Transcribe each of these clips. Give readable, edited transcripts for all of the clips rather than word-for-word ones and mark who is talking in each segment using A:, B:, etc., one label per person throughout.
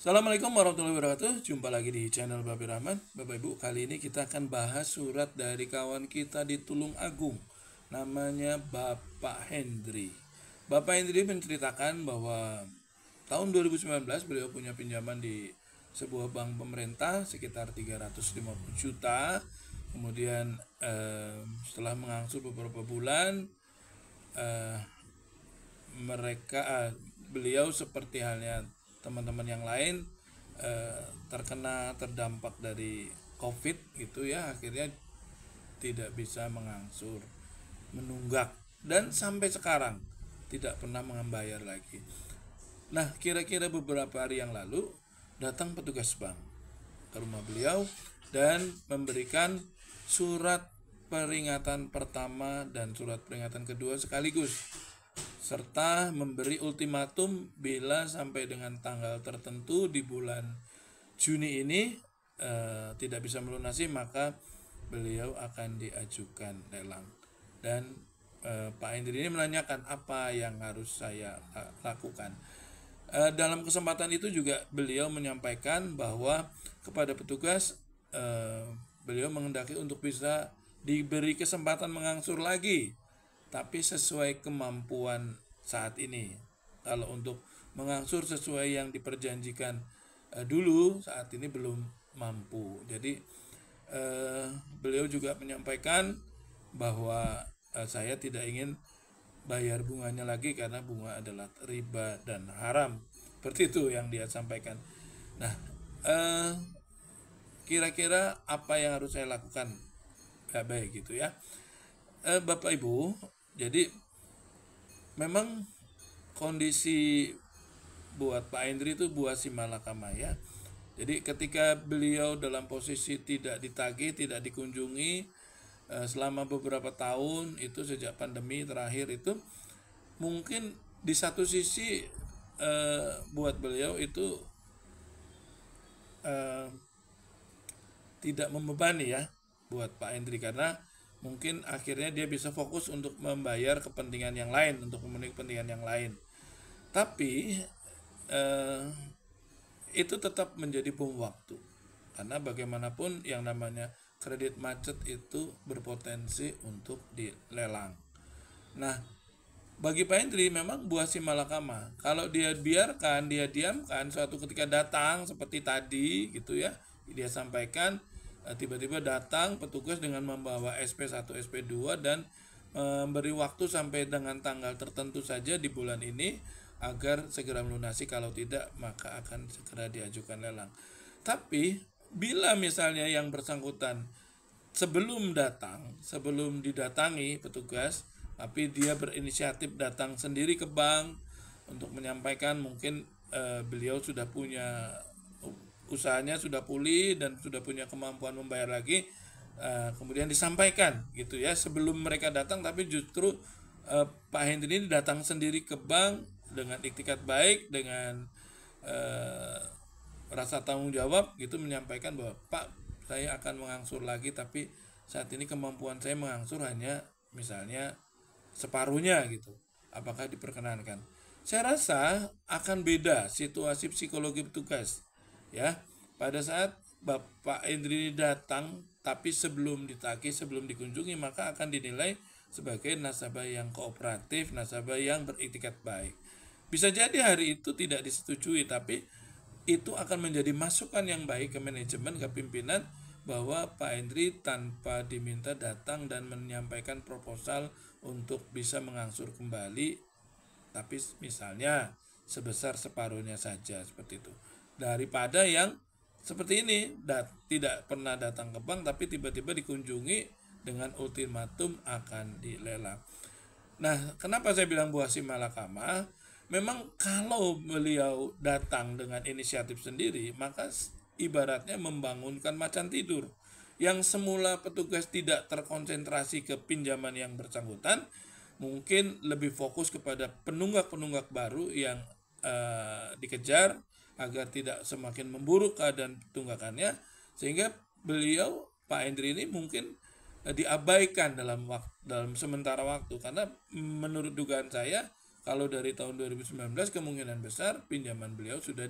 A: Assalamualaikum warahmatullahi wabarakatuh. Jumpa lagi di channel Babi Rahman. Bapak Ibu, kali ini kita akan bahas surat dari kawan kita di Tulung Agung. Namanya Bapak Hendri. Bapak Hendri menceritakan bahwa tahun 2019 beliau punya pinjaman di sebuah bank pemerintah sekitar 350 juta. Kemudian setelah mengangsur beberapa bulan, eh, beliau seperti halnya teman-teman yang lain terdampak dari COVID gitu ya, akhirnya tidak bisa mengangsur, menunggak, dan sampai sekarang tidak pernah membayar lagi. Nah, kira-kira beberapa hari yang lalu datang petugas bank ke rumah beliau dan memberikan surat peringatan pertama dan surat peringatan kedua sekaligus, serta memberi ultimatum bila sampai dengan tanggal tertentu di bulan Juni ini tidak bisa melunasi, maka beliau akan diajukan lelang. Dan Pak Hendri ini menanyakan apa yang harus saya lakukan. Dalam kesempatan itu juga beliau menyampaikan bahwa kepada petugas beliau menghendaki untuk bisa diberi kesempatan mengangsur lagi, tapi sesuai kemampuan saat ini. Kalau untuk mengangsur sesuai yang diperjanjikan dulu, saat ini belum mampu. Jadi beliau juga menyampaikan bahwa saya tidak ingin bayar bunganya lagi karena bunga adalah riba dan haram. Seperti itu yang dia sampaikan. Nah, kira-kira apa yang harus saya lakukan? Ya, baik gitu ya. Bapak Ibu, jadi memang kondisi buat Pak Hendri itu buah si malakama ya. Jadi ketika beliau dalam posisi tidak ditagih, tidak dikunjungi selama beberapa tahun itu sejak pandemi terakhir itu, mungkin di satu sisi buat beliau itu tidak membebani ya buat Pak Hendri, karena mungkin akhirnya dia bisa fokus untuk membayar kepentingan yang lain, untuk memenuhi kepentingan yang lain. Tapi itu tetap menjadi bom waktu, karena bagaimanapun yang namanya kredit macet itu berpotensi untuk dilelang. Nah, bagi Pak Hendri memang buah si malakama. Kalau dia biarkan, dia diamkan, suatu ketika datang seperti tadi gitu ya, dia sampaikan tiba-tiba datang petugas dengan membawa SP1, SP2 dan memberi waktu sampai dengan tanggal tertentu saja di bulan ini agar segera melunasi, kalau tidak maka akan segera diajukan lelang. Tapi bila misalnya yang bersangkutan sebelum didatangi petugas, tapi dia berinisiatif datang sendiri ke bank untuk menyampaikan mungkin beliau sudah punya usahanya, sudah pulih dan sudah punya kemampuan membayar lagi, kemudian disampaikan gitu ya sebelum mereka datang, tapi justru Pak Hendri ini datang sendiri ke bank dengan iktikat baik, dengan rasa tanggung jawab gitu, menyampaikan bahwa Pak, saya akan mengangsur lagi, tapi saat ini kemampuan saya mengangsur hanya misalnya separuhnya gitu, apakah diperkenankan. Saya rasa akan beda situasi psikologi petugas ya pada saat Bapak Hendri datang tapi sebelum ditagih, sebelum dikunjungi, maka akan dinilai sebagai nasabah yang kooperatif, nasabah yang beriktikat baik. Bisa jadi hari itu tidak disetujui, tapi itu akan menjadi masukan yang baik ke manajemen, ke pimpinan, bahwa Pak Hendri tanpa diminta datang dan menyampaikan proposal untuk bisa mengangsur kembali, tapi misalnya sebesar separuhnya saja, seperti itu. Daripada yang seperti ini, tidak pernah datang ke bank tapi tiba-tiba dikunjungi dengan ultimatum akan dilelang. Nah, kenapa saya bilang buah si malakama? Memang kalau beliau datang dengan inisiatif sendiri, maka ibaratnya membangunkan macan tidur. Yang semula petugas tidak terkonsentrasi ke pinjaman yang bersangkutan, mungkin lebih fokus kepada penunggak-penunggak baru yang dikejar agar tidak semakin memburuk keadaan tunggakannya, sehingga beliau Pak Hendri ini mungkin diabaikan dalam sementara waktu, karena menurut dugaan saya kalau dari tahun 2019 kemungkinan besar pinjaman beliau sudah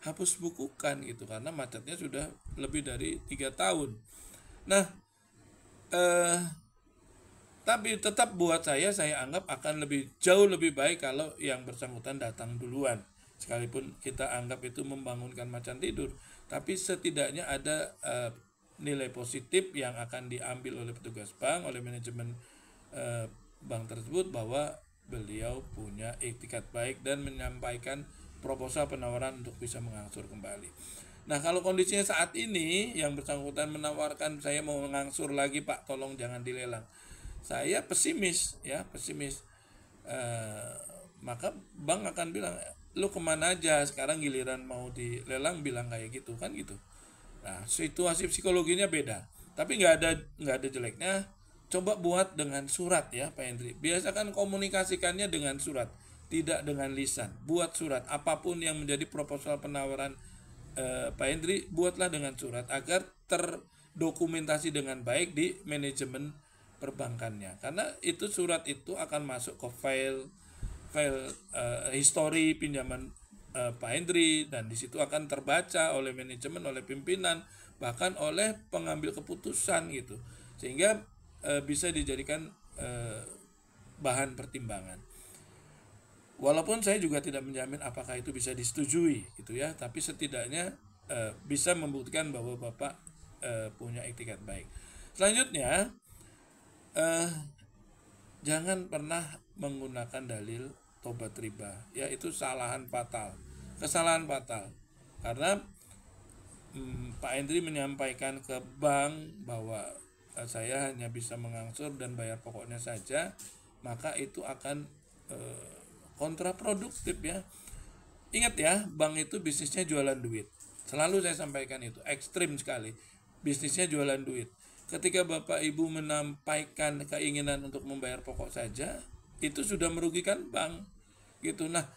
A: hapus bukukan gitu, karena macetnya sudah lebih dari 3 tahun. Nah, tapi tetap buat saya anggap akan jauh lebih baik kalau yang bersangkutan datang duluan. Sekalipun kita anggap itu membangunkan macan tidur, tapi setidaknya ada nilai positif yang akan diambil oleh petugas bank, oleh manajemen bank tersebut, bahwa beliau punya etikat baik dan menyampaikan proposal penawaran untuk bisa mengangsur kembali. Nah, kalau kondisinya saat ini yang bersangkutan menawarkan, saya mau mengangsur lagi Pak, tolong jangan dilelang. Saya pesimis ya, pesimis. Maka bank akan bilang, lu kemana aja, sekarang giliran mau dilelang bilang kayak gitu kan gitu. Nah, situasi psikologinya beda. Tapi nggak ada jeleknya. Coba buat dengan surat ya Pak Hendri. Biasakan komunikasikannya dengan surat, tidak dengan lisan. Buat surat, apapun yang menjadi proposal penawaran Pak Hendri, buatlah dengan surat agar terdokumentasi dengan baik di manajemen perbankannya. Karena itu surat itu akan masuk ke file history pinjaman Pak Hendri, dan di situ akan terbaca oleh manajemen, oleh pimpinan, bahkan oleh pengambil keputusan gitu. Sehingga bisa dijadikan bahan pertimbangan. Walaupun saya juga tidak menjamin apakah itu bisa disetujui gitu ya, tapi setidaknya bisa membuktikan bahwa Bapak punya etikat baik. Selanjutnya, jangan pernah menggunakan dalil tobat riba, ya itu kesalahan fatal. Karena Pak Hendri menyampaikan ke bank bahwa saya hanya bisa mengangsur dan bayar pokoknya saja, maka itu akan kontraproduktif ya. Ingat ya, bank itu bisnisnya jualan duit. Selalu saya sampaikan itu, ekstrim sekali. Bisnisnya jualan duit. Ketika Bapak Ibu menampaikan keinginan untuk membayar pokok saja, itu sudah merugikan bank gitu. Nah,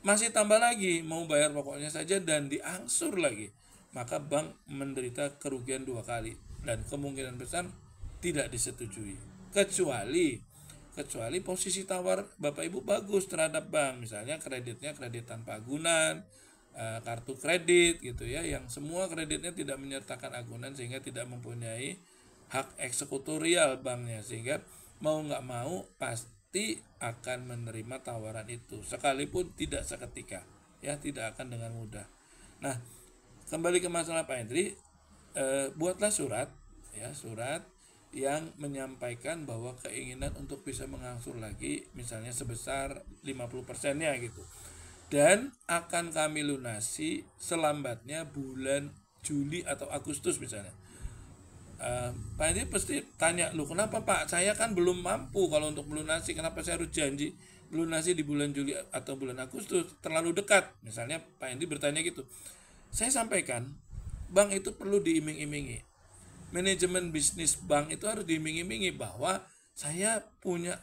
A: masih tambah lagi mau bayar pokoknya saja dan diangsur lagi, maka bank menderita kerugian 2 kali dan kemungkinan besar tidak disetujui. Kecuali posisi tawar Bapak Ibu bagus terhadap bank, misalnya kreditnya kredit tanpa agunan, kartu kredit gitu ya, yang semua kreditnya tidak menyertakan agunan sehingga tidak mempunyai hak eksekutorial banknya, sehingga mau nggak mau pasti akan menerima tawaran itu sekalipun tidak seketika ya, tidak akan dengan mudah. Nah, kembali ke masalah Pak Hendri, buatlah surat yang menyampaikan bahwa keinginan untuk bisa mengangsur lagi misalnya sebesar 50%-nya gitu, dan akan kami lunasi selambatnya bulan Juli atau Agustus misalnya. Pak ini pasti tanya, lu kenapa Pak, saya kan belum mampu kalau untuk melunasi, kenapa saya harus janji melunasi di bulan Juli atau bulan Agustus, terlalu dekat misalnya. Pak Indi bertanya gitu. Saya sampaikan, bank itu perlu diiming-imingi, manajemen bisnis bank itu harus diiming-imingi bahwa saya punya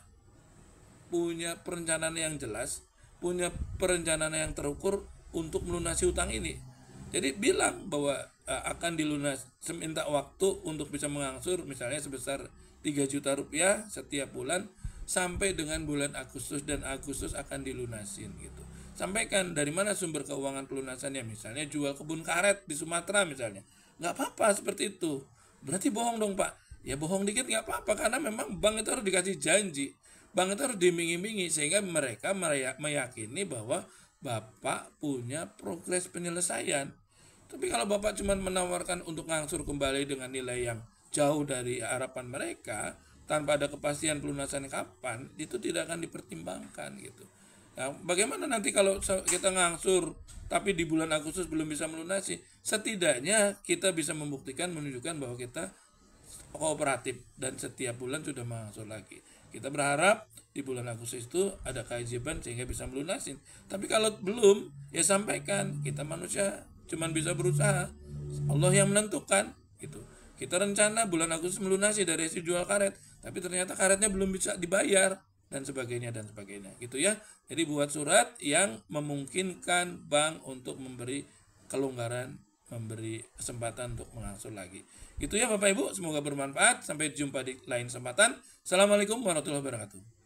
A: perencanaan yang jelas, punya perencanaan yang terukur untuk melunasi utang ini. Jadi bilang bahwa akan dilunas, minta waktu untuk bisa mengangsur misalnya sebesar 3 juta rupiah setiap bulan sampai dengan bulan Agustus, dan Agustus akan dilunasin gitu. Sampaikan dari mana sumber keuangan pelunasannya, misalnya jual kebun karet di Sumatera misalnya. Nggak apa-apa seperti itu. Berarti bohong dong Pak. Ya bohong dikit nggak apa-apa, karena memang bank itu harus dikasih janji. Bank itu harus diiming-imingi sehingga mereka meyakini bahwa Bapak punya progres penyelesaian. Tapi kalau Bapak cuma menawarkan untuk ngangsur kembali dengan nilai yang jauh dari harapan mereka, tanpa ada kepastian pelunasan kapan, itu tidak akan dipertimbangkan gitu. Nah, bagaimana nanti kalau kita ngangsur tapi di bulan Agustus belum bisa melunasi? Setidaknya kita bisa membuktikan, menunjukkan bahwa kita kooperatif dan setiap bulan sudah mengangsur lagi. Kita berharap di bulan Agustus itu ada kewajiban sehingga bisa melunasin. Tapi kalau belum, ya sampaikan, kita manusia cuman bisa berusaha, Allah yang menentukan gitu. Kita rencana bulan Agustus melunasi dari hasil jual karet, tapi ternyata karetnya belum bisa dibayar dan sebagainya gitu ya. Jadi buat surat yang memungkinkan bank untuk memberi kelonggaran, memberi kesempatan untuk mengangsur lagi. Gitu ya Bapak Ibu, semoga bermanfaat. Sampai jumpa di lain kesempatan. Assalamualaikum warahmatullahi wabarakatuh.